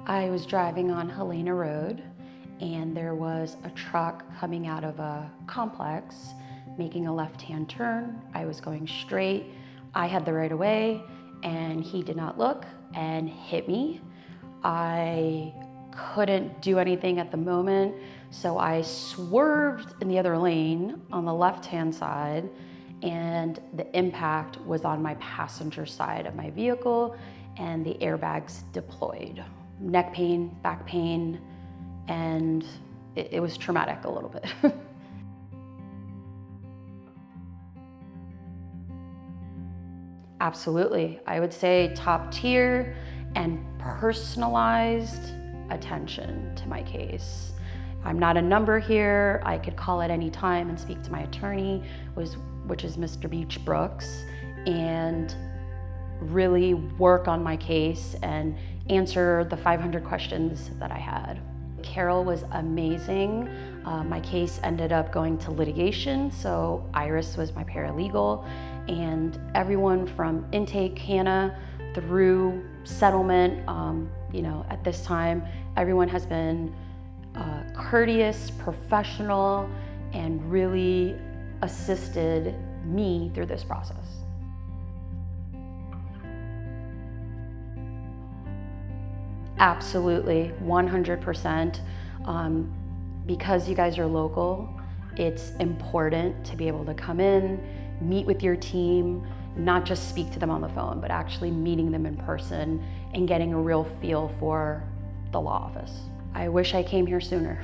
I was driving on Helena Road and there was a truck coming out of a complex making a left-hand turn. I was going straight. I had the right of way and he did not look and hit me. I couldn't do anything at the moment, so I swerved in the other lane on the left-hand side, and the impact was on my passenger side of my vehicle and the airbags deployed. Neck pain, back pain, and it was traumatic a little bit. Absolutely. I would say top tier and personalized attention to my case. I'm not a number here. I could call at any time and speak to my attorney, which is Mr. Beach Brooks, and really work on my case and answer the 500 questions that I had. Carol was amazing. My case ended up going to litigation, so Iris was my paralegal, and everyone from intake, Hannah, through settlement, at this time, everyone has been courteous, professional, and really assisted me through this process. Absolutely, 100%. Because you guys are local, it's important to be able to come in, meet with your team, not just speak to them on the phone, but actually meeting them in person and getting a real feel for the law office. I wish I came here sooner.